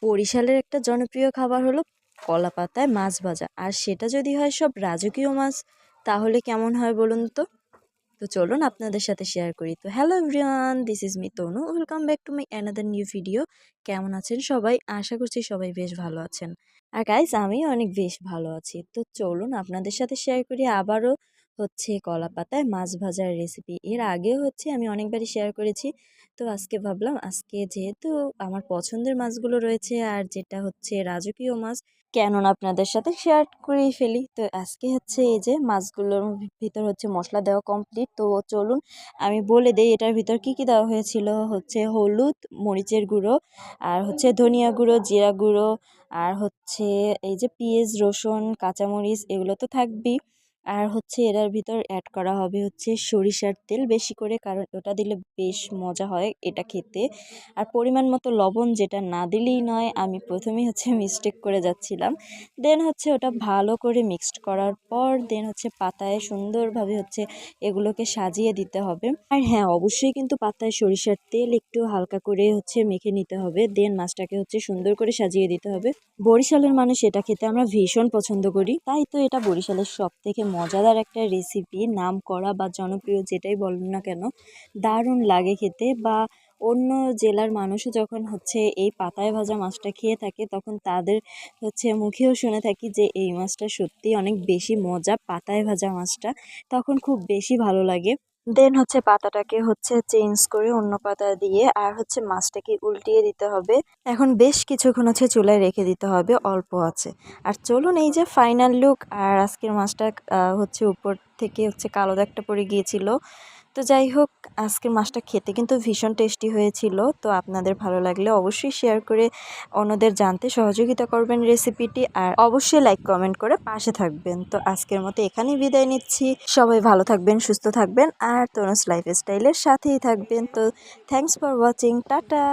বরিশালের একটা জনপ্রিয় খাবার হলো কলা পাতায় মাছ ভাজা, আর সেটা যদি হয় সব রাজকীয় মাছ, তাহলে কেমন হয় বলুন তো। তো চলুন আপনাদের সাথে শেয়ার করি। তো hello everyone, this is me Tanu, welcome back to my another new video. কেমন আছেন সবাই? আশা করছি সবাই বেশ ভালো আছেন। আর গাইস, আমিও অনেক বেশ ভালো আছি। তো চলুন আপনাদের সাথে শেয়ার করি আবারও কলা পাতায় মাছ ভাজার রেসিপি। এর আগেও আমি অনেকবারই শেয়ার করেছি। তো আজকে ভাবলাম, আজকে যেহেতু আমার পছন্দের মাছগুলো রয়েছে আর যেটা রাজকীয় মাছ, কেন না আপনাদের সাথে শেয়ার করেই ফেলি। তো আজকে এই যে মাছগুলোর ভিতর মশলা দেওয়া কমপ্লিট। তো চলুন আমি বলে দেই এটার ভিতর কি কি দেওয়া হয়েছিল। হলুদ, মরিচের গুঁড়ো, আর ধনিয়া গুঁড়ো, জিরা গুঁড়ো, আর এই যে পেঁয়াজ, রসুন, কাঁচামরিচ, এগুলো তো থাকবেই। আর এটার ভিতর অ্যাড করা হবে সরিষার তেল বেশি করে, কারণ ওটা দিলে বেশ মজা হয় এটা খেতে। আর পরিমাণ মতো লবণ, যেটা না দিলেই নয়। আমি প্রথমেই মিস্টেক করে যাচ্ছিলাম। দেন ওটা ভালো করে মিক্সড করার পর দেন পাতায় সুন্দরভাবে এগুলোকে সাজিয়ে দিতে হবে। আর হ্যাঁ, অবশ্যই কিন্তু পাতায় সরিষার তেল একটু হালকা করে মেখে নিতে হবে। দেন মাছটাকে সুন্দর করে সাজিয়ে দিতে হবে। বরিশালের মানুষ এটা খেতে আমরা ভীষণ পছন্দ করি, তাই তো এটা বরিশালের সব থেকে মজাদার একটা রেসিপি। নাম করা বা জনপ্রিয় যেটাই বলুন না কেন, দারুণ লাগে খেতে। বা অন্য জেলার মানুষও যখন এই পাতায় ভাজা মাছটা খেয়ে থাকে, তখন তাদের মুখেও শুনে থাকি যে এই মাছটা সত্যি অনেক বেশি মজা, পাতায় ভাজা মাছটা। তখন খুব বেশি ভালো লাগে। দেন পাতাটাকে চেঞ্জ করে অন্য পাতা দিয়ে, আর মাছটাকে উল্টিয়ে দিতে হবে। এখন বেশ কিছুক্ষণ চুলায় রেখে দিতে হবে অল্প আছে। আর চলুন, এই যে ফাইনাল লুক। আর আজকের মাছটা উপর থেকে কালো দাগটা পড়ে গিয়েছিল। তো যাই হোক, আজকের মাছটা খেতে কিন্তু ভীষণ টেস্টি হয়েছিল। তো আপনাদের ভালো লাগলে অবশ্যই শেয়ার করে অন্যদের জানতে সহযোগিতা করবেন রেসিপিটি, আর অবশ্যই লাইক কমেন্ট করে পাশে থাকবেন। তো আজকের মতো এখানেই বিদায় নিচ্ছি। সবাই ভালো থাকবেন, সুস্থ থাকবেন, আর তনুস লাইফস্টাইলের সাথেই থাকবেন। তো থ্যাঙ্কস ফর ওয়াচিং, টাটা।